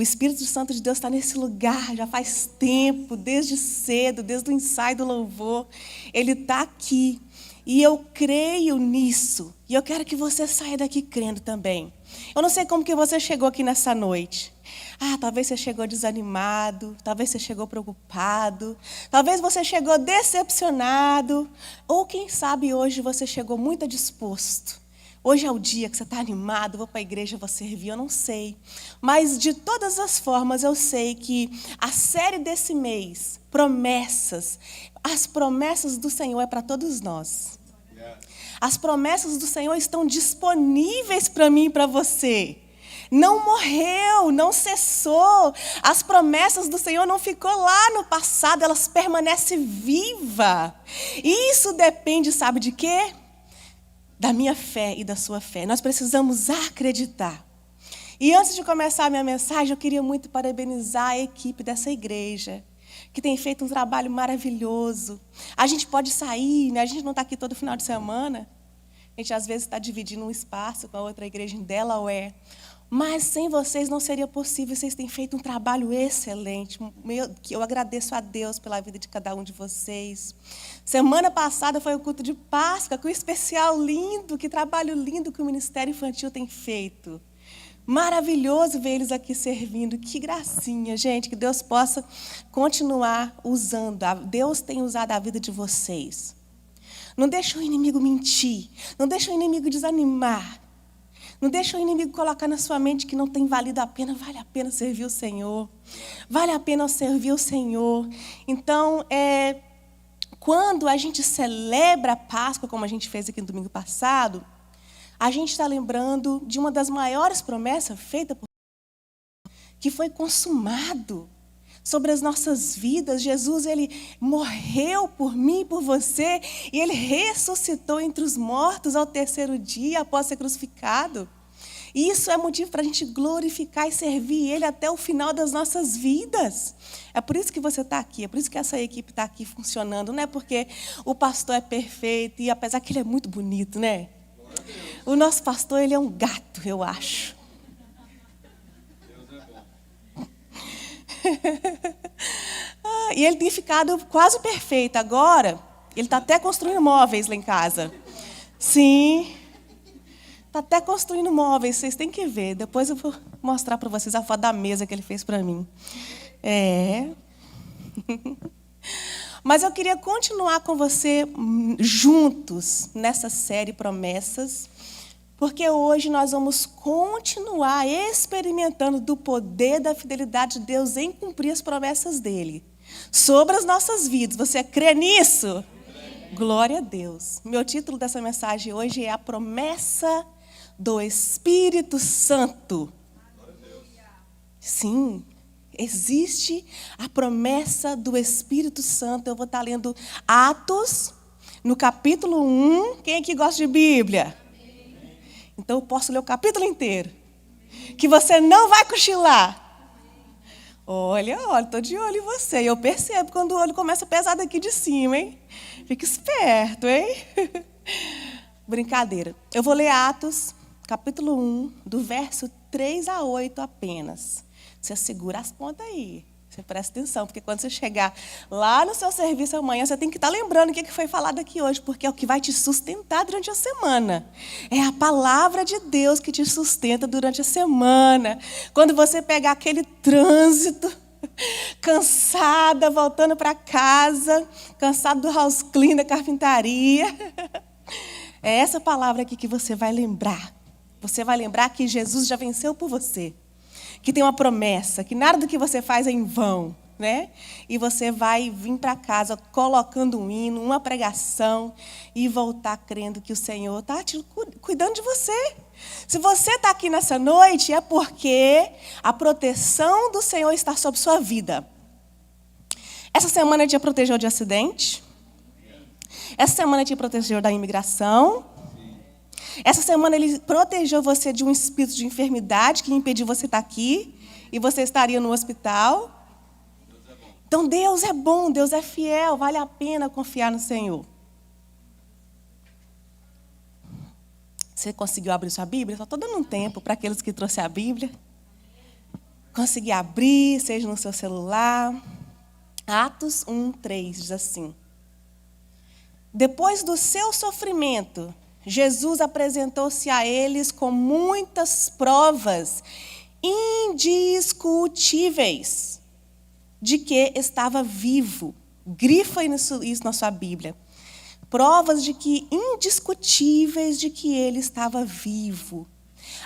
O Espírito Santo de Deus está nesse lugar já faz tempo, desde cedo, desde o ensaio do louvor. Ele está aqui. E eu creio nisso. E eu quero que você saia daqui crendo também. Eu não sei como que você chegou aqui nessa noite. Talvez você chegou desanimado, talvez você chegou preocupado, talvez você chegou decepcionado, ou quem sabe hoje você chegou muito disposto. Hoje é o dia que você está animado, vou para a igreja, vou servir, eu não sei. Mas, de todas as formas, eu sei que a série desse mês, promessas, as promessas do Senhor é para todos nós. As promessas do Senhor estão disponíveis para mim e para você. Não morreu, não cessou. As promessas do Senhor não ficou lá no passado, elas permanecem vivas. E isso depende, sabe de quê? Da minha fé e da sua fé. Nós precisamos acreditar. E antes de começar a minha mensagem, eu queria muito parabenizar a equipe dessa igreja, que tem feito um trabalho maravilhoso. A gente pode sair, né? A gente não está aqui todo final de semana. A gente, às vezes, está dividindo um espaço com a outra igreja em Delaware. Mas sem vocês não seria possível. Vocês têm feito um trabalho excelente. Eu agradeço a Deus pela vida de cada um de vocês. Semana passada foi o culto de Páscoa, com um especial lindo, que trabalho lindo que o Ministério Infantil tem feito. Maravilhoso ver eles aqui servindo. Que gracinha, gente. Que Deus possa continuar usando. Deus tem usado a vida de vocês. Não deixa o inimigo mentir. Não deixa o inimigo desanimar. Não deixa o inimigo colocar na sua mente que não tem valido a pena. Vale a pena servir o Senhor. Vale a pena servir o Senhor. Então, quando a gente celebra a Páscoa, como a gente fez aqui no domingo passado, a gente está lembrando de uma das maiores promessas feitas por Deus, que foi consumado sobre as nossas vidas. Jesus, ele morreu por mim e por você, e ele ressuscitou entre os mortos ao terceiro dia, após ser crucificado. E isso é motivo para a gente glorificar e servir ele até o final das nossas vidas. É por isso que você está aqui, é por isso que essa equipe está aqui funcionando. Não é porque o pastor é perfeito, e apesar que ele é muito bonito, né? O nosso pastor, ele é um gato, eu acho. E ele tem ficado quase perfeito. Agora, ele está até construindo móveis lá em casa. Sim, está até construindo móveis, vocês têm que ver. Depois eu vou mostrar para vocês a foto da mesa que ele fez para mim. Mas eu queria continuar com você juntos nessa série Promessas, porque hoje nós vamos continuar experimentando do poder da fidelidade de Deus em cumprir as promessas dele sobre as nossas vidas. Você crê nisso? Glória a Deus. Meu título dessa mensagem hoje é a promessa do Espírito Santo. Sim, existe a promessa do Espírito Santo. Eu vou estar lendo Atos, no capítulo 1. Quem aqui gosta de Bíblia? Então eu posso ler o capítulo inteiro. Que você não vai cochilar. Olha, estou de olho em você. Eu percebo quando o olho começa a pesar daqui de cima, hein? Fica esperto, hein? Brincadeira. Eu vou ler Atos, capítulo 1, do verso 3 a 8 apenas. Você segura as pontas aí. Você presta atenção, porque quando você chegar lá no seu serviço amanhã, você tem que estar lembrando o que foi falado aqui hoje, porque é o que vai te sustentar durante a semana. É a palavra de Deus que te sustenta durante a semana. Quando você pegar aquele trânsito, cansada, voltando para casa, cansado do house clean, da carpintaria, é essa palavra aqui que você vai lembrar. Você vai lembrar que Jesus já venceu por você. Que tem uma promessa, que nada do que você faz é em vão, né? E você vai vir para casa colocando um hino, uma pregação e voltar crendo que o Senhor está cuidando de você. Se você está aqui nessa noite, é porque a proteção do Senhor está sobre sua vida. Essa semana Ele te protegeu de acidente. Essa semana Ele te protegeu da imigração. Essa semana Ele protegeu você de um espírito de enfermidade que impediu você estar aqui e você estaria no hospital. Então Deus é bom, Deus é fiel, vale a pena confiar no Senhor. Você conseguiu abrir sua Bíblia? Só estou dando um tempo para aqueles que trouxeram a Bíblia. conseguir abrir, seja no seu celular. Atos 1:3 diz assim: depois do seu sofrimento, Jesus apresentou-se a eles com muitas provas indiscutíveis de que estava vivo. Grifa isso na sua Bíblia. Provas de que indiscutíveis de que ele estava vivo,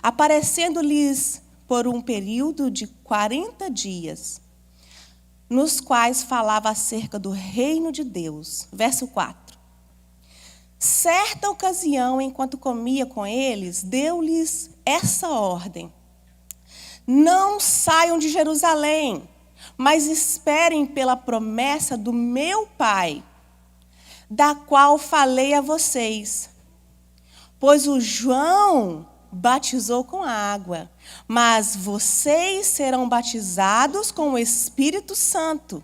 aparecendo-lhes por um período de 40 dias, nos quais falava acerca do reino de Deus. Verso 4. Certa ocasião, enquanto comia com eles, deu-lhes essa ordem: não saiam de Jerusalém, mas esperem pela promessa do meu Pai, da qual falei a vocês. Pois o João batizou com água, mas vocês serão batizados com o Espírito Santo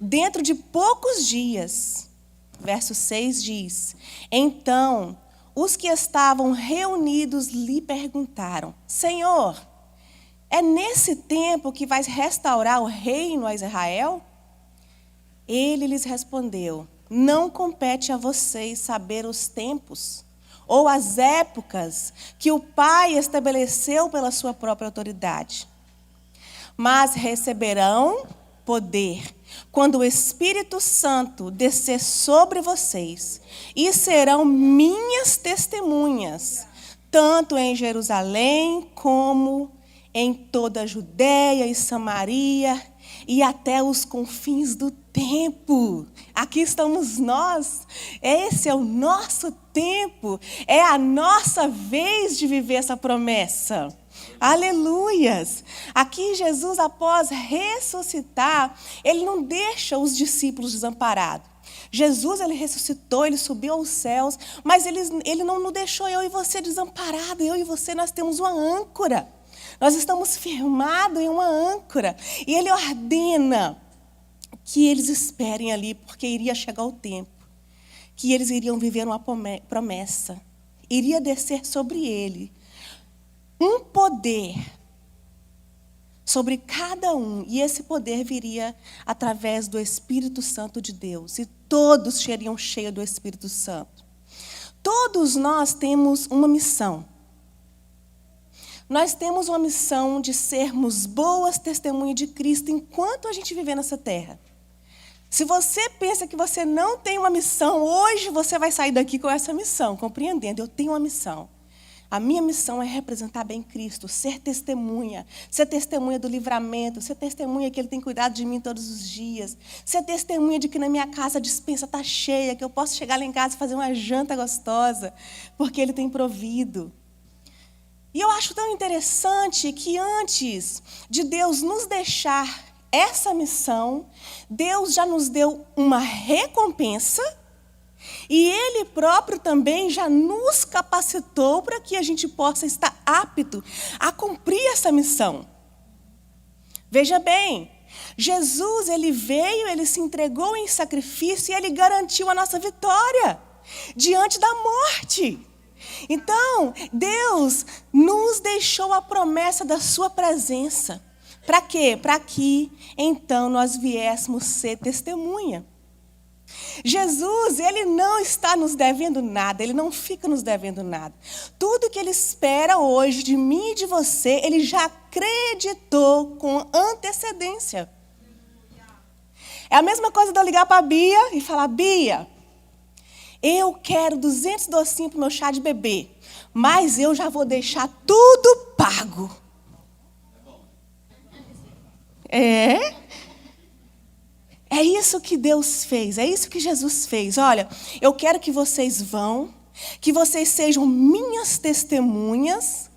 dentro de poucos dias. Verso 6 diz: então, os que estavam reunidos lhe perguntaram: Senhor, é nesse tempo que vais restaurar o reino a Israel? Ele lhes respondeu: não compete a vocês saber os tempos ou as épocas que o Pai estabeleceu pela sua própria autoridade. Mas receberão poder quando o Espírito Santo descer sobre vocês, e serão minhas testemunhas, tanto em Jerusalém como em toda a Judéia e Samaria e até os confins do tempo. Aqui estamos nós. Esse é o nosso tempo. É a nossa vez de viver essa promessa. Aleluias! Aqui Jesus, após ressuscitar, ele não deixa os discípulos desamparados. Jesus, ele ressuscitou, ele subiu aos céus, mas ele não deixou eu e você desamparado. Eu e você, nós temos uma âncora. Nós estamos firmados em uma âncora. E ele ordena que eles esperem ali, porque iria chegar o tempo que eles iriam viver uma promessa. Iria descer sobre ele um poder sobre cada um. E esse poder viria através do Espírito Santo de Deus. E todos seriam cheios do Espírito Santo. Todos nós temos uma missão. Nós temos uma missão de sermos boas testemunhas de Cristo enquanto a gente viver nessa terra. Se você pensa que você não tem uma missão, hoje você vai sair daqui com essa missão, compreendendo: eu tenho uma missão. A minha missão é representar bem Cristo, ser testemunha do livramento, ser testemunha que Ele tem cuidado de mim todos os dias, ser testemunha de que na minha casa a despensa está cheia, que eu posso chegar lá em casa e fazer uma janta gostosa, porque Ele tem provido. E eu acho tão interessante que antes de Deus nos deixar essa missão, Deus já nos deu uma recompensa e Ele próprio também já nos capacitou para que a gente possa estar apto a cumprir essa missão. Veja bem, Jesus, ele veio, ele se entregou em sacrifício e ele garantiu a nossa vitória diante da morte. Então, Deus nos deixou a promessa da sua presença. Para quê? Para que, então, nós viéssemos ser testemunha. Jesus, ele não está nos devendo nada, ele não fica nos devendo nada. Tudo que ele espera hoje de mim e de você, ele já acreditou com antecedência. É a mesma coisa de eu ligar para a Bia e falar: Bia, eu quero 200 docinhos para o meu chá de bebê, mas eu já vou deixar tudo pago. É isso que Deus fez, é isso que Jesus fez. Olha, eu quero que vocês vão, que vocês sejam minhas testemunhas,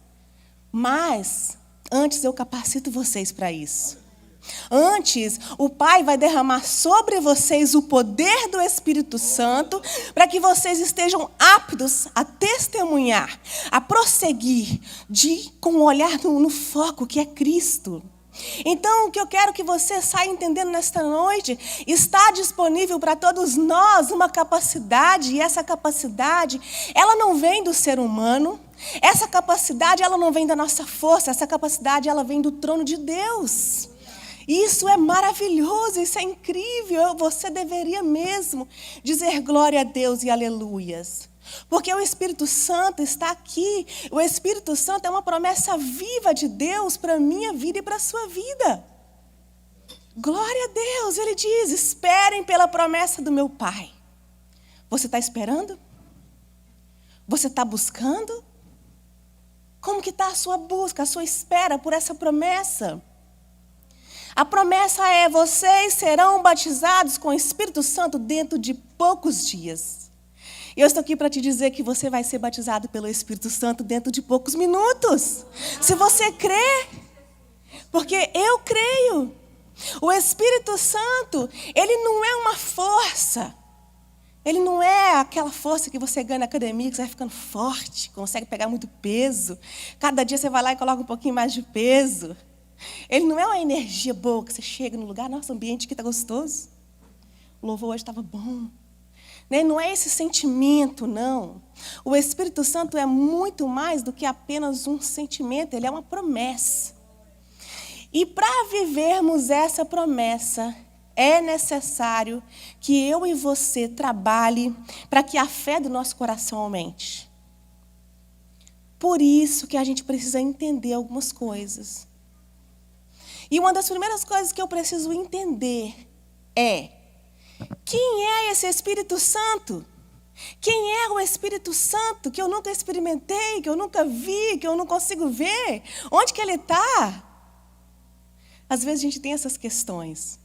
mas antes eu capacito vocês para isso. Antes, o Pai vai derramar sobre vocês o poder do Espírito Santo para que vocês estejam aptos a testemunhar, a prosseguir com o olhar no foco que é Cristo. Então, o que eu quero que você saia entendendo nesta noite, está disponível para todos nós uma capacidade, e essa capacidade, ela não vem do ser humano, Essa capacidade, ela não vem da nossa força, essa capacidade, ela vem do trono de Deus. Isso é maravilhoso, isso é incrível. Você deveria mesmo dizer glória a Deus e aleluias. Porque o Espírito Santo está aqui. O Espírito Santo é uma promessa viva de Deus para a minha vida e para a sua vida. Glória a Deus, ele diz, esperem pela promessa do meu Pai. Você está esperando? Você está buscando? Como que está a sua busca, a sua espera por essa promessa? A promessa é, vocês serão batizados com o Espírito Santo dentro de poucos dias. E eu estou aqui para te dizer que você vai ser batizado pelo Espírito Santo dentro de poucos minutos. Se você crê, porque eu creio. O Espírito Santo, ele não é uma força. Ele não é aquela força que você ganha na academia, que você vai ficando forte, consegue pegar muito peso. Cada dia você vai lá e coloca um pouquinho mais de peso. Ele não é uma energia boa que você chega no lugar, nossa, o ambiente aqui está gostoso. O louvor hoje estava bom. Não é esse sentimento, não. O Espírito Santo é muito mais do que apenas um sentimento, ele é uma promessa. E para vivermos essa promessa, é necessário que eu e você trabalhe para que a fé do nosso coração aumente. Por isso que a gente precisa entender algumas coisas. E uma das primeiras coisas que eu preciso entender é: quem é esse Espírito Santo? Quem é o Espírito Santo que eu nunca experimentei, que eu nunca vi, que eu não consigo ver? Onde que ele está? Às vezes a gente tem essas questões.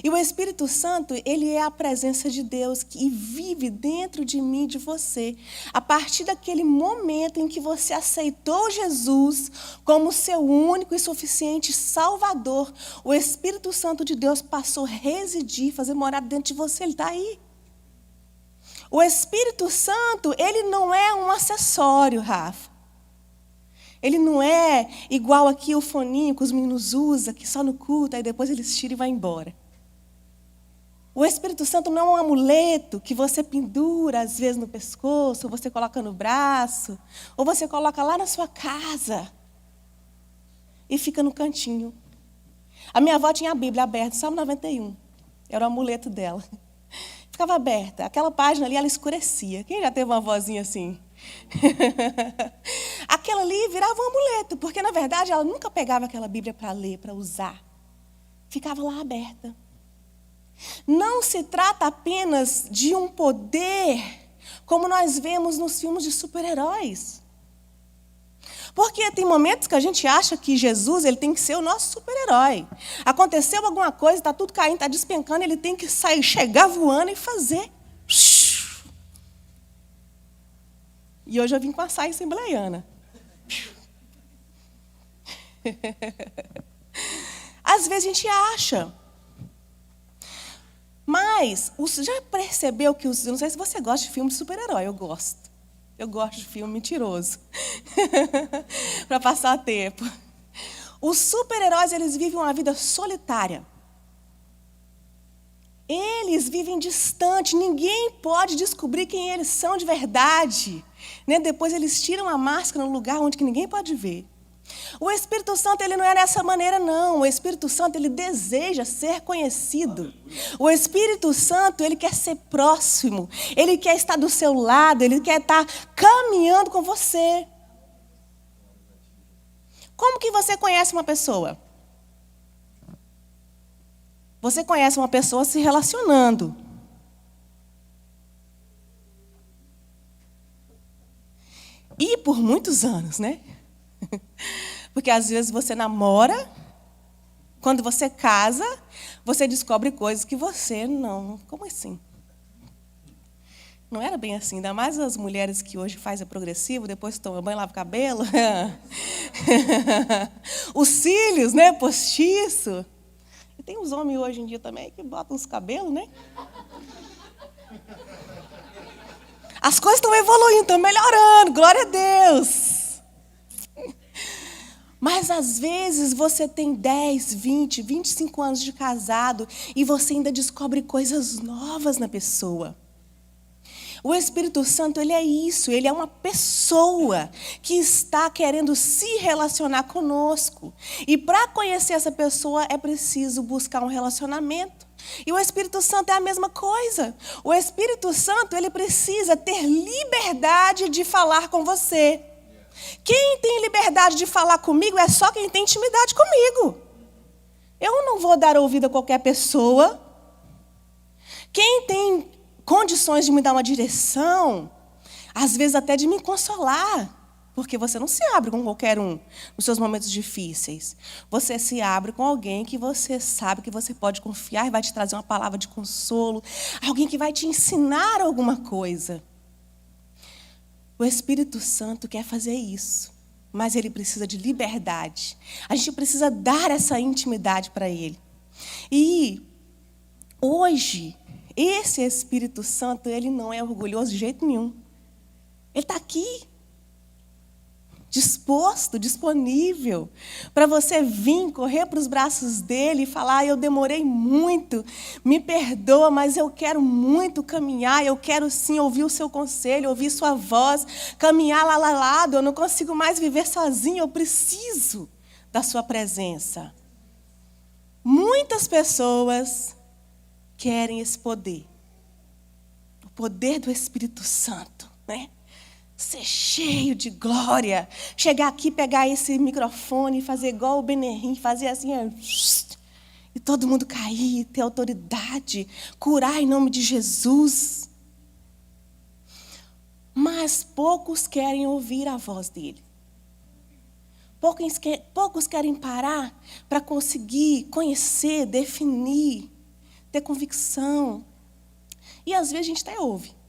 E o Espírito Santo, ele é a presença de Deus que vive dentro de mim e de você. A partir daquele momento em que você aceitou Jesus como seu único e suficiente Salvador, o Espírito Santo de Deus passou a residir, fazer morada dentro de você, ele está aí. O Espírito Santo, ele não é um acessório, Rafa. Ele não é igual aqui o foninho que os meninos usam, que só no culto, aí depois eles tiram e vão embora. O Espírito Santo não é um amuleto que você pendura, às vezes, no pescoço, ou você coloca no braço, ou você coloca lá na sua casa e fica no cantinho. A minha avó tinha a Bíblia aberta, Salmo 91. Era o amuleto dela. Ficava aberta. Aquela página ali, ela escurecia. Quem já teve uma vozinha assim? Aquela ali virava um amuleto, porque, na verdade, ela nunca pegava aquela Bíblia para ler, para usar. Ficava lá aberta. Não se trata apenas de um poder, como nós vemos nos filmes de super-heróis. Porque tem momentos que a gente acha que Jesus ele tem que ser o nosso super-herói. Aconteceu alguma coisa, está tudo caindo, está despencando, ele tem que sair, chegar voando e fazer. E hoje eu vim com a saia assembleiana. Às vezes a gente acha. Mas, você já percebeu que, eu não sei se você gosta de filme de super-herói, eu gosto. Eu gosto de filme mentiroso. Para passar tempo. Os super-heróis, eles vivem uma vida solitária. Eles vivem distante, ninguém pode descobrir quem eles são de verdade. Depois eles tiram a máscara no lugar onde ninguém pode ver. O Espírito Santo, ele não é dessa maneira, não. O Espírito Santo, ele deseja ser conhecido. O Espírito Santo, ele quer ser próximo. Ele quer estar do seu lado, ele quer estar caminhando com você. Como que você conhece uma pessoa? Você conhece uma pessoa se relacionando. E por muitos anos, né? Porque às vezes você namora, quando você casa, você descobre coisas que você não... Como assim? Não era bem assim, ainda mais as mulheres que hoje fazem progressivo, depois tomam banho, lavam o cabelo. Os cílios, né, postiço. E tem uns homens hoje em dia também que botam os cabelos, né? As coisas estão evoluindo, estão melhorando, glória a Deus. Mas, às vezes, você tem 10, 20, 25 anos de casado e você ainda descobre coisas novas na pessoa. O Espírito Santo, ele é isso, ele é uma pessoa que está querendo se relacionar conosco. E para conhecer essa pessoa é preciso buscar um relacionamento. E o Espírito Santo é a mesma coisa. O Espírito Santo, ele precisa ter liberdade de falar com você. Quem tem liberdade de falar comigo é só quem tem intimidade comigo. Eu não vou dar ouvido a qualquer pessoa. Quem tem condições de me dar uma direção, às vezes até de me consolar, porque você não se abre com qualquer um nos seus momentos difíceis. Você se abre com alguém que você sabe que você pode confiar e vai te trazer uma palavra de consolo, alguém que vai te ensinar alguma coisa. O Espírito Santo quer fazer isso, mas ele precisa de liberdade. A gente precisa dar essa intimidade para ele. E hoje, esse Espírito Santo, ele não é orgulhoso de jeito nenhum. Ele está aqui, disposto, disponível, para você vir, correr para os braços dele e falar: eu demorei muito, me perdoa, mas eu quero muito caminhar, eu quero sim ouvir o seu conselho, ouvir sua voz, caminhar lá lado, eu não consigo mais viver sozinho, eu preciso da sua presença. Muitas pessoas querem esse poder, o poder do Espírito Santo, né? Ser cheio de glória, chegar aqui, pegar esse microfone e fazer igual o Benerim, fazer assim, e todo mundo cair, ter autoridade, curar em nome de Jesus. Mas poucos querem ouvir a voz dele. Poucos querem parar para conseguir conhecer, definir, ter convicção. E às vezes a gente até ouve.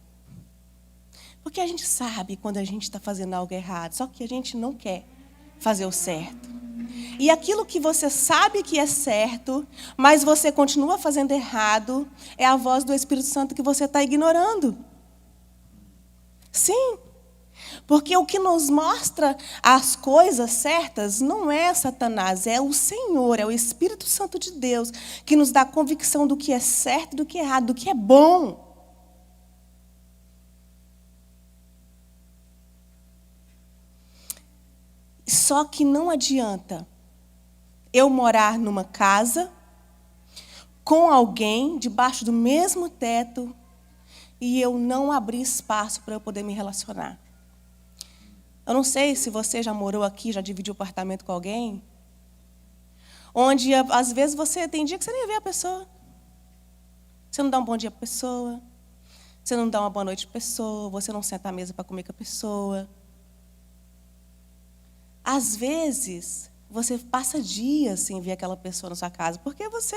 Porque a gente sabe quando a gente está fazendo algo errado, só que a gente não quer fazer o certo. E aquilo que você sabe que é certo, mas você continua fazendo errado, é a voz do Espírito Santo que você está ignorando. Sim. Porque o que nos mostra as coisas certas não é Satanás, é o Senhor, é o Espírito Santo de Deus, que nos dá convicção do que é certo, do que é errado, do que é bom. Só que não adianta eu morar numa casa, com alguém, debaixo do mesmo teto, e eu não abrir espaço para eu poder me relacionar. Eu não sei se você já morou aqui, já dividiu apartamento com alguém, onde às vezes você tem dia que você nem vê a pessoa. Você não dá um bom dia para a pessoa, você não dá uma boa noite para a pessoa, você não senta à mesa para comer com a pessoa. Às vezes, você passa dias sem ver aquela pessoa na sua casa, porque você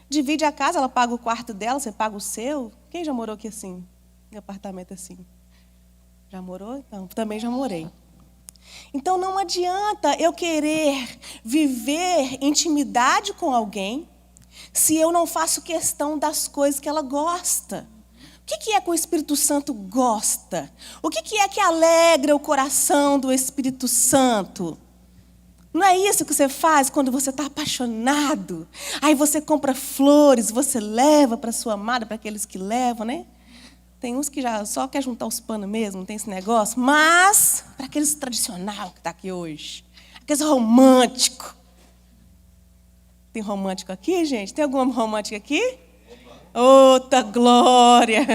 divide a casa, ela paga o quarto dela, você paga o seu. Quem já morou aqui assim, em apartamento assim? Já morou? Então, também já morei. Então, não adianta eu querer viver intimidade com alguém se eu não faço questão das coisas que ela gosta. O que é que o Espírito Santo gosta? O que é que alegra o coração do Espírito Santo? Não é isso que você faz quando você está apaixonado? Aí você compra flores, você leva para sua amada, para aqueles que levam, né? Tem uns que já só quer juntar os panos mesmo, não tem esse negócio. Mas, para aqueles tradicional que está aqui hoje, aqueles românticos. Tem romântico aqui, gente? Tem algum romântico aqui? Outra glória!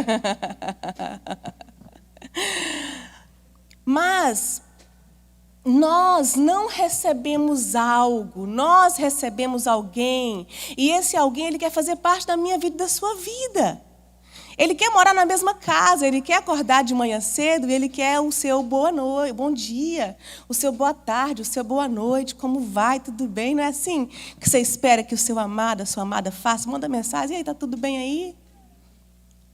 Mas nós não recebemos algo, nós recebemos alguém. E esse alguém, ele quer fazer parte da minha vida e da sua vida. Ele quer morar na mesma casa, ele quer acordar de manhã cedo e ele quer o seu boa noite, bom dia, o seu boa tarde, o seu boa noite, como vai, tudo bem? Não é assim que você espera que o seu amado, a sua amada faça? Manda mensagem, e aí, está tudo bem aí?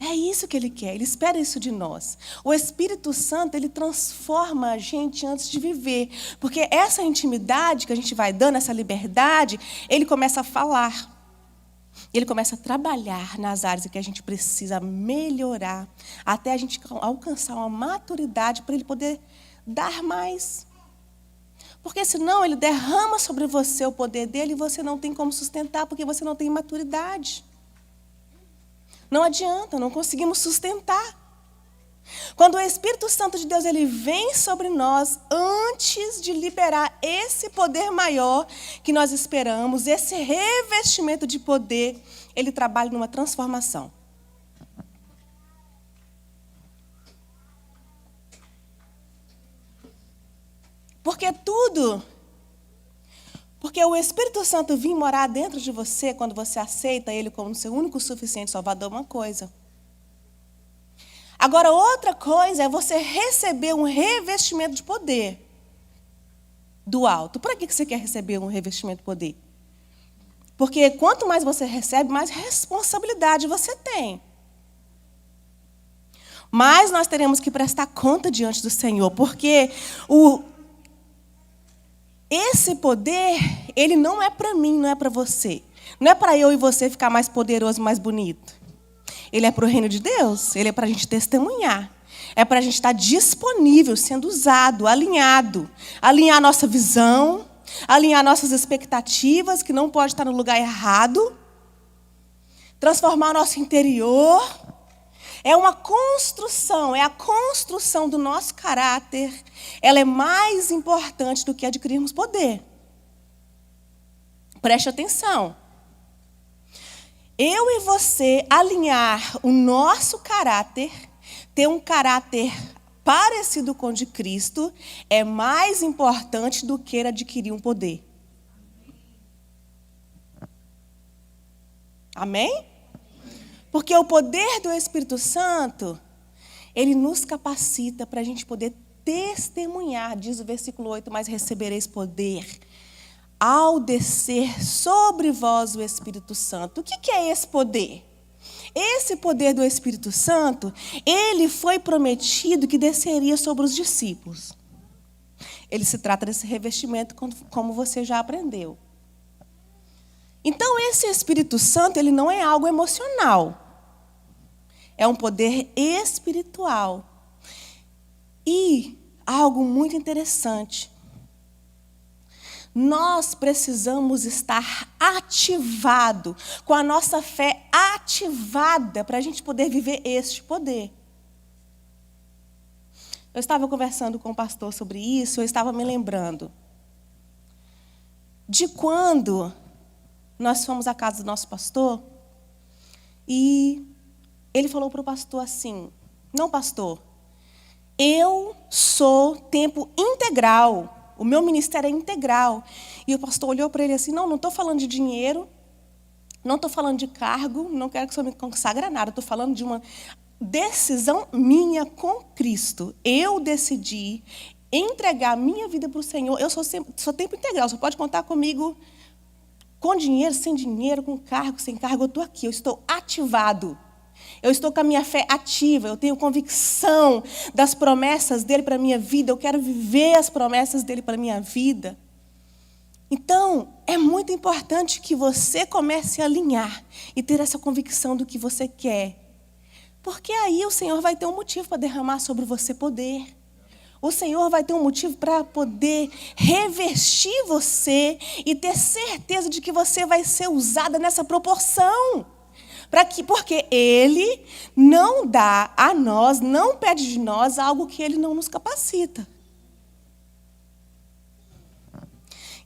É isso que ele quer, ele espera isso de nós. O Espírito Santo, ele transforma a gente antes de viver, porque essa intimidade que a gente vai dando, essa liberdade, ele começa a falar. Ele começa a trabalhar nas áreas em que a gente precisa melhorar, até a gente alcançar uma maturidade para ele poder dar mais. Porque senão ele derrama sobre você o poder dele e você não tem como sustentar, porque você não tem maturidade. Não adianta, não conseguimos sustentar. Quando o Espírito Santo de Deus ele vem sobre nós, antes de liberar esse poder maior que nós esperamos, esse revestimento de poder, ele trabalha numa transformação. Porque o Espírito Santo vir morar dentro de você, quando você aceita ele como seu único e suficiente Salvador, é uma coisa. Agora, outra coisa é você receber um revestimento de poder do alto. Para que você quer receber um revestimento de poder? Porque quanto mais você recebe, mais responsabilidade você tem. Mas nós teremos que prestar conta diante do Senhor, porque esse poder, ele não é para mim, não é para você. Não é para eu e você ficar mais poderoso, mais bonito. Ele é para o reino de Deus, ele é para a gente testemunhar. É para a gente estar disponível, sendo usado, alinhado. Alinhar a nossa visão, alinhar nossas expectativas, que não pode estar no lugar errado. Transformar o nosso interior. É uma construção, é a construção do nosso caráter. Ela é mais importante do que adquirirmos poder. Preste atenção. Eu e você alinhar o nosso caráter, ter um caráter parecido com o de Cristo, é mais importante do que adquirir um poder. Amém? Porque o poder do Espírito Santo, ele nos capacita para a gente poder testemunhar, diz o versículo 8, mas recebereis poder ao descer sobre vós o Espírito Santo. O que é esse poder? Esse poder do Espírito Santo, ele foi prometido que desceria sobre os discípulos. Ele se trata desse revestimento, como você já aprendeu. Então, esse Espírito Santo, ele não é algo emocional. É um poder espiritual. E algo muito interessante. Nós precisamos estar ativado, com a nossa fé ativada, para a gente poder viver este poder. Eu estava conversando com o pastor sobre isso, eu estava me lembrando de quando nós fomos à casa do nosso pastor e ele falou para o pastor assim: não, pastor, eu sou tempo integral. O meu ministério é integral. E o pastor olhou para ele assim: não estou falando de dinheiro, não estou falando de cargo, não quero que o senhor me consagre a nada. Estou falando de uma decisão minha com Cristo. Eu decidi entregar a minha vida para o Senhor. Eu sou tempo integral, você pode contar comigo com dinheiro, sem dinheiro, com cargo, sem cargo. Eu estou aqui, eu estou ativado. Eu estou com a minha fé ativa, eu tenho convicção das promessas dele para a minha vida, eu quero viver as promessas dele para a minha vida. Então, é muito importante que você comece a alinhar e ter essa convicção do que você quer. Porque aí o Senhor vai ter um motivo para derramar sobre você poder. O Senhor vai ter um motivo para poder revestir você e ter certeza de que você vai ser usada nessa proporção. Porque Ele não dá a nós, não pede de nós algo que Ele não nos capacita.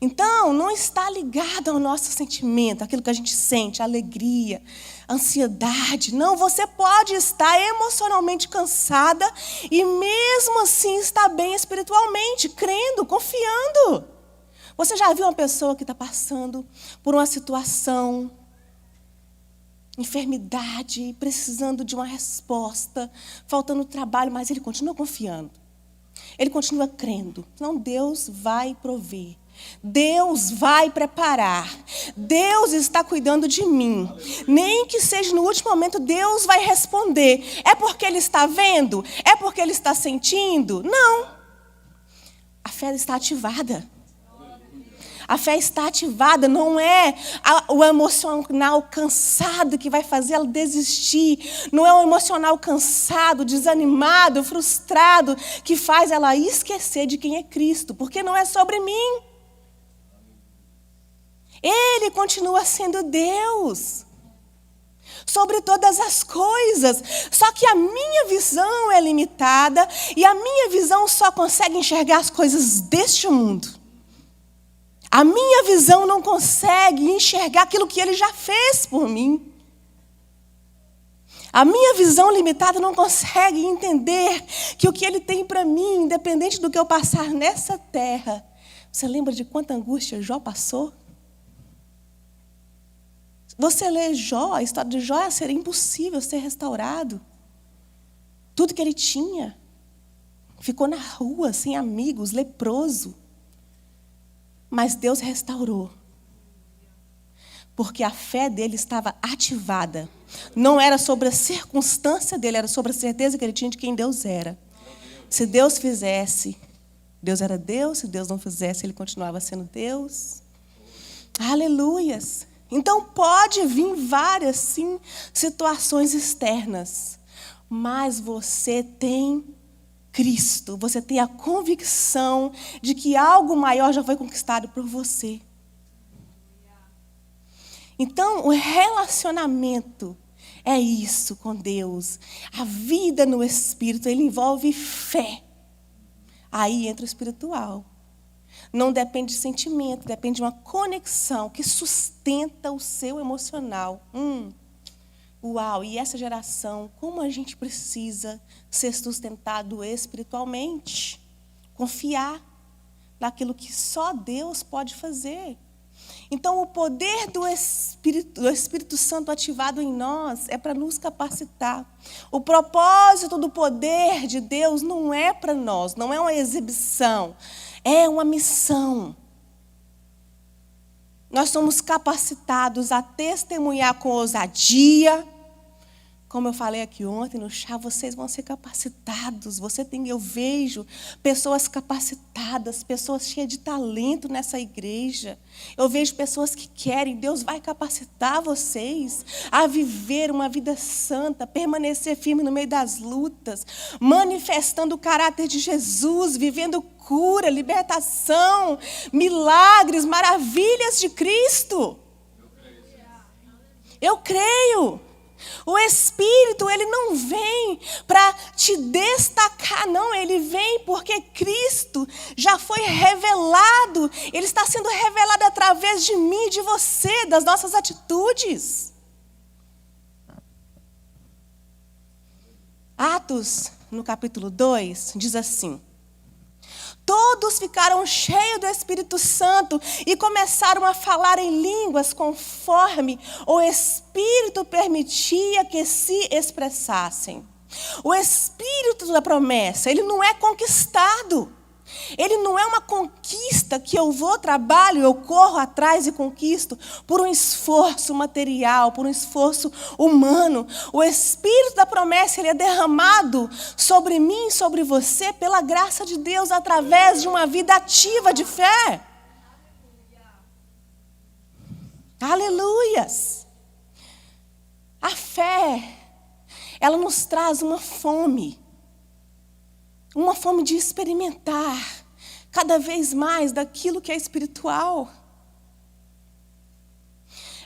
Então, não está ligado ao nosso sentimento, aquilo que a gente sente, a alegria, a ansiedade. Não, você pode estar emocionalmente cansada e mesmo assim estar bem espiritualmente, crendo, confiando. Você já viu uma pessoa que está passando por uma situação, enfermidade, precisando de uma resposta, faltando trabalho, mas ele continua confiando. Ele continua crendo. Não, Deus vai prover. Deus vai preparar. Deus está cuidando de mim. Nem que seja no último momento, Deus vai responder. É porque Ele está vendo? É porque Ele está sentindo? Não. A fé está ativada. A fé está ativada, não é o emocional cansado que vai fazer ela desistir. Não é o emocional cansado, desanimado, frustrado, que faz ela esquecer de quem é Cristo. Porque não é sobre mim. Ele continua sendo Deus. sobre todas as coisas. Só que a minha visão é limitada e a minha visão só consegue enxergar as coisas deste mundo. A minha visão não consegue enxergar aquilo que Ele já fez por mim. A minha visão limitada não consegue entender que o que Ele tem para mim, independente do que eu passar nessa terra. Você lembra de quanta angústia Jó passou? Você lê Jó, a história de Jó, seria impossível ser restaurado. Tudo que ele tinha. Ficou na rua, sem amigos, leproso. Mas Deus restaurou. Porque a fé dele estava ativada. Não era sobre a circunstância dele, era sobre a certeza que ele tinha de quem Deus era. Se Deus fizesse, Deus era Deus. Se Deus não fizesse, Ele continuava sendo Deus. Aleluias. Então pode vir várias, sim, situações externas. Mas você tem Cristo. Você tem a convicção de que algo maior já foi conquistado por você. Então, o relacionamento é isso com Deus. A vida no Espírito, ele envolve fé. Aí entra o espiritual. Não depende de sentimento, depende de uma conexão que sustenta o seu emocional. Uau, e essa geração, como a gente precisa ser sustentado espiritualmente? Confiar naquilo que só Deus pode fazer. Então, o poder do Espírito Santo ativado em nós é para nos capacitar. O propósito do poder de Deus não é para nós, não é uma exibição, é uma missão. Nós somos capacitados a testemunhar com ousadia. Como eu falei aqui ontem no chá, vocês vão ser capacitados. Eu vejo pessoas capacitadas, pessoas cheias de talento nessa igreja. Eu vejo pessoas que querem, Deus vai capacitar vocês a viver uma vida santa, permanecer firme no meio das lutas, manifestando o caráter de Jesus, vivendo cura, libertação, milagres, maravilhas de Cristo. Eu creio. O Espírito, ele não vem para te destacar, não. Ele vem porque Cristo já foi revelado. Ele está sendo revelado através de mim, de você, das nossas atitudes. Atos, no capítulo 2, diz assim: todos ficaram cheios do Espírito Santo e começaram a falar em línguas conforme o Espírito permitia que se expressassem. O Espírito da promessa, ele não é conquistado. Ele não é uma conquista que eu vou, trabalho, eu corro atrás e conquisto por um esforço material, por um esforço humano. O Espírito da promessa, ele é derramado sobre mim, sobre você, pela graça de Deus, através de uma vida ativa de fé. Aleluias! A fé, ela nos traz uma fome de experimentar cada vez mais daquilo que é espiritual.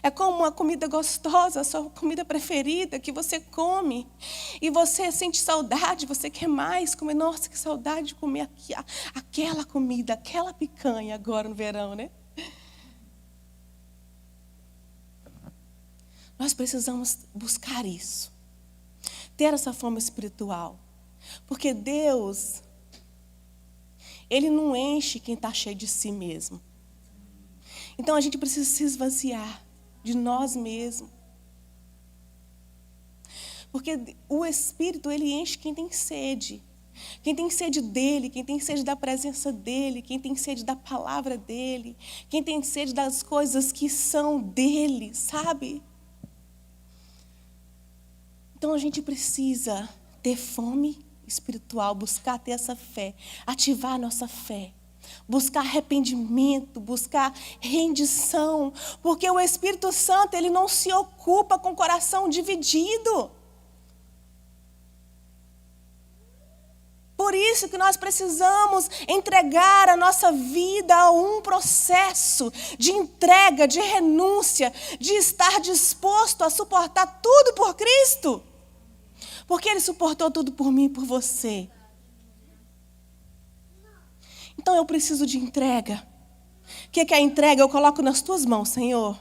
É como uma comida gostosa, a sua comida preferida, que você come e você sente saudade, você quer mais comer. Nossa, que saudade de comer aquela comida, aquela picanha agora no verão, né? Nós precisamos buscar isso, ter essa fome espiritual. Porque Deus, Ele não enche quem está cheio de si mesmo. Então a gente precisa se esvaziar de nós mesmos. Porque o Espírito, ele enche quem tem sede. Quem tem sede dEle, quem tem sede da presença dEle, quem tem sede da palavra dEle, quem tem sede das coisas que são dEle, sabe? Então a gente precisa ter fome espiritual, buscar ter essa fé, ativar a nossa fé, buscar arrependimento, buscar rendição, porque o Espírito Santo, ele não se ocupa com o coração dividido. por isso que nós precisamos entregar a nossa vida a um processo de entrega, de renúncia, de estar disposto a suportar tudo por Cristo. Porque Ele suportou tudo por mim e por você. Então eu preciso de entrega. O que é a entrega? Eu coloco nas tuas mãos, Senhor.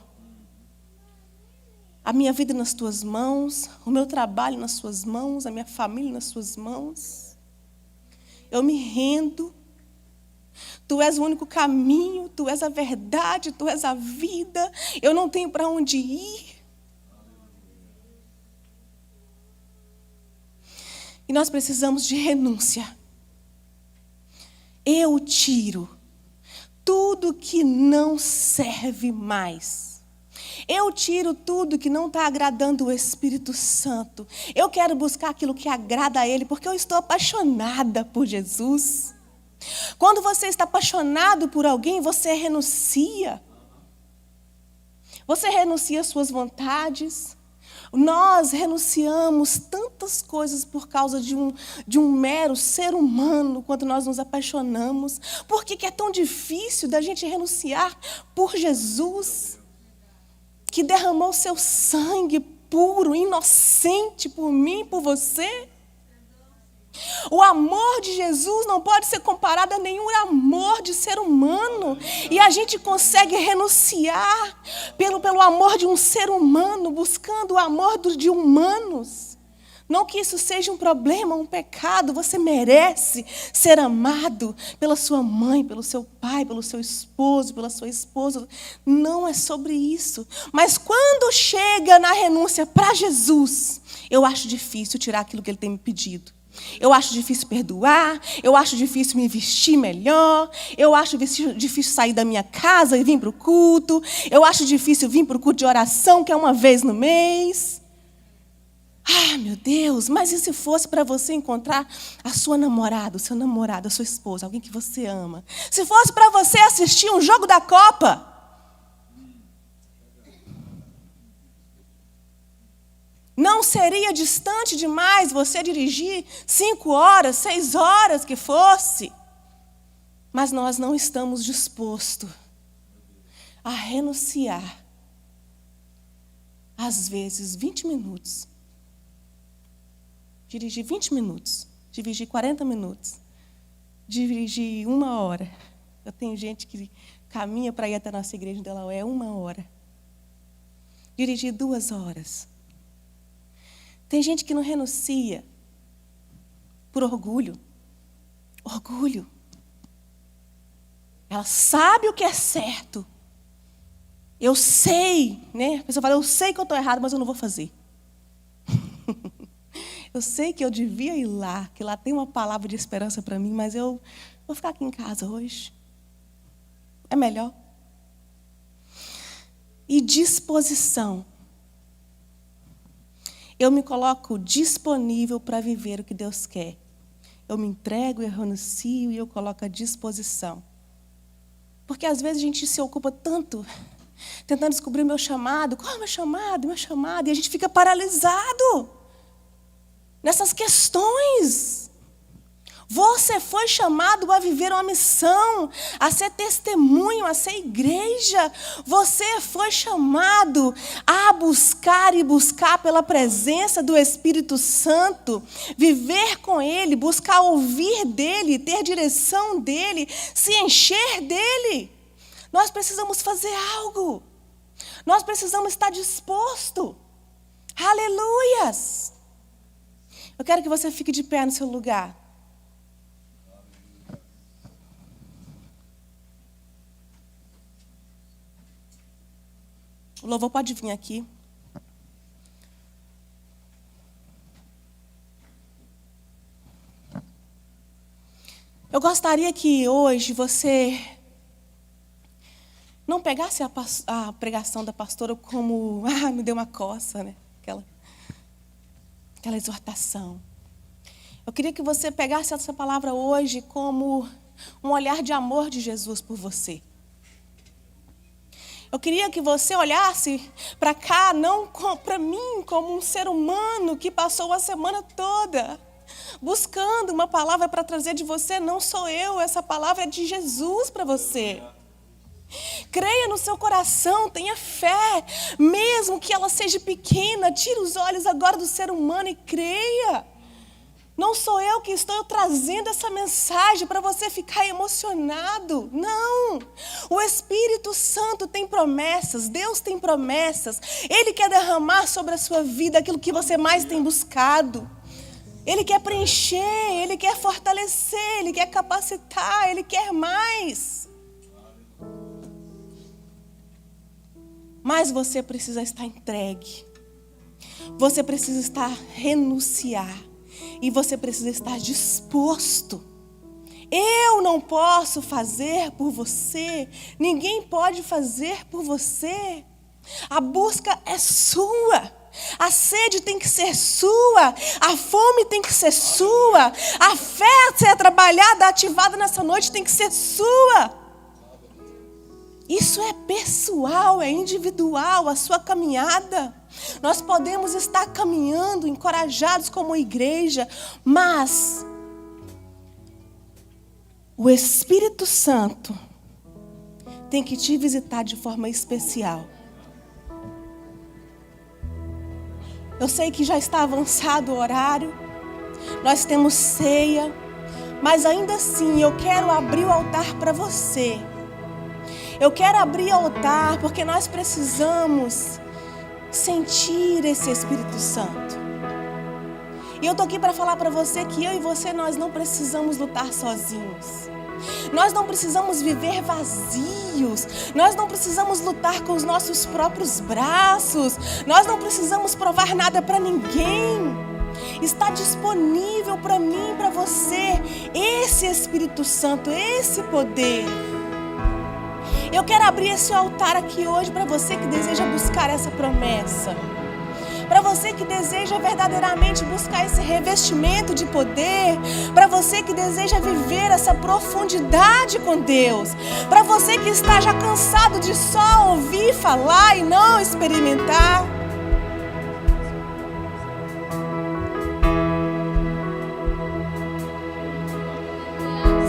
A minha vida nas tuas mãos, o meu trabalho nas tuas mãos, a minha família nas tuas mãos. Eu me rendo. Tu és o único caminho, tu és a verdade, tu és a vida. Eu não tenho para onde ir. E nós precisamos de renúncia. Eu tiro tudo que não serve mais. Eu tiro tudo que não está agradando o Espírito Santo. Eu quero buscar aquilo que agrada a Ele, porque eu estou apaixonada por Jesus. Quando você está apaixonado por alguém, você renuncia. Você renuncia às suas vontades. Nós renunciamos tantas coisas por causa de um mero ser humano quando nós nos apaixonamos. Por que é tão difícil da gente renunciar por Jesus, que derramou seu sangue puro, inocente por mim e por você? O amor de Jesus não pode ser comparado a nenhum amor de ser humano. E a gente consegue renunciar pelo amor de um ser humano, buscando o amor de humanos. Não que isso seja um problema, um pecado. Você merece ser amado pela sua mãe, pelo seu pai, pelo seu esposo, pela sua esposa. Não é sobre isso. Mas quando chega na renúncia para Jesus, eu acho difícil tirar aquilo que Ele tem me pedido. Eu acho difícil perdoar, eu acho difícil me vestir melhor, eu acho difícil sair da minha casa e vir para o culto, eu acho difícil vir para o culto de oração, que é uma vez no mês. Ah, meu Deus, mas e se fosse para você encontrar a sua namorada, o seu namorado, a sua esposa, alguém que você ama? Se fosse para você assistir um jogo da Copa? Não seria distante demais você dirigir 5 horas, 6 horas que fosse? Mas nós não estamos dispostos a renunciar, às vezes, 20 minutos. Dirigir 20 minutos, dirigir 40 minutos, dirigir 1 hora. Eu tenho gente que caminha para ir até a nossa igreja em Delaware 1 hora. Dirigir 2 horas. Tem gente que não renuncia por orgulho. Orgulho. Ela sabe o que é certo. Eu sei, né? A pessoa fala, eu sei que eu estou errado, mas eu não vou fazer. Eu sei que eu devia ir lá, que lá tem uma palavra de esperança para mim, mas eu vou ficar aqui em casa hoje. É melhor. E disposição. Eu me coloco disponível para viver o que Deus quer. Eu me entrego, eu renuncio e eu coloco à disposição. Porque às vezes a gente se ocupa tanto, tentando descobrir o meu chamado. Qual é o meu chamado? Meu chamado. E a gente fica paralisado nessas questões. Você foi chamado a viver uma missão, a ser testemunho, a ser igreja. Você foi chamado a buscar e buscar pela presença do Espírito Santo, viver com Ele, buscar ouvir dEle, ter direção dEle, se encher dEle. Nós precisamos fazer algo. Nós precisamos estar disposto. Aleluias! Eu quero que você fique de pé no seu lugar. O louvor pode vir aqui. Eu gostaria que hoje você não pegasse a pregação da pastora como, me deu uma coça, né? Aquela exortação. Eu queria que você pegasse essa palavra hoje como um olhar de amor de Jesus por você. Eu queria que você olhasse para cá, não para mim, como um ser humano que passou a semana toda buscando uma palavra para trazer de você. Não sou eu, essa palavra é de Jesus para você. Creia no seu coração, tenha fé, mesmo que ela seja pequena. Tira os olhos agora do ser humano e creia. Não sou eu que estou trazendo essa mensagem para você ficar emocionado. Não. O Espírito Santo tem promessas. Deus tem promessas. Ele quer derramar sobre a sua vida aquilo que você mais tem buscado. Ele quer preencher, Ele quer fortalecer, Ele quer capacitar, Ele quer mais. Mas você precisa estar entregue. Você precisa estar renunciar. E você precisa estar disposto. Eu não posso fazer por você. Ninguém pode fazer por você. A busca é sua. A sede tem que ser sua. A fome tem que ser sua. A fé a ser trabalhada, ativada nessa noite tem que ser sua. Isso é pessoal, é individual, a sua caminhada. Nós podemos estar caminhando, encorajados como igreja, mas o Espírito Santo tem que te visitar de forma especial. Eu sei que já está avançado o horário, nós temos ceia, mas ainda assim eu quero abrir o altar para você. Eu quero abrir o altar porque nós precisamos sentir esse Espírito Santo. E eu estou aqui para falar para você que eu e você, nós não precisamos lutar sozinhos. Nós não precisamos viver vazios. Nós não precisamos lutar com os nossos próprios braços. Nós não precisamos provar nada para ninguém. Está disponível para mim, para você, esse Espírito Santo, esse poder. Eu quero abrir esse altar aqui hoje para você que deseja buscar essa promessa. Para você que deseja verdadeiramente buscar esse revestimento de poder. Para você que deseja viver essa profundidade com Deus. Para você que está já cansado de só ouvir falar e não experimentar.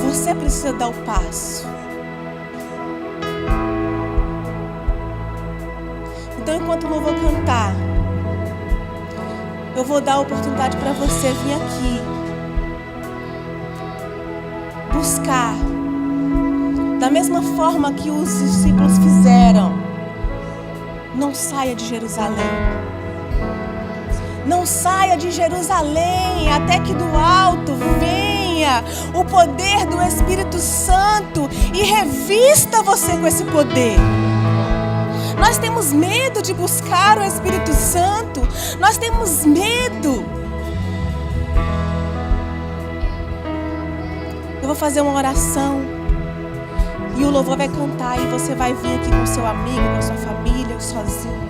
Você precisa dar o passo. Então, enquanto o louvor cantar, eu vou dar a oportunidade para você vir aqui buscar da mesma forma que os discípulos fizeram. Não saia de Jerusalém. Não saia de Jerusalém até que do alto venha o poder do Espírito Santo e revista você com esse poder. Nós temos medo de buscar o Espírito Santo. Nós temos medo. Eu vou fazer uma oração. E o louvor vai cantar. E você vai vir aqui com seu amigo, com a sua família, sozinho.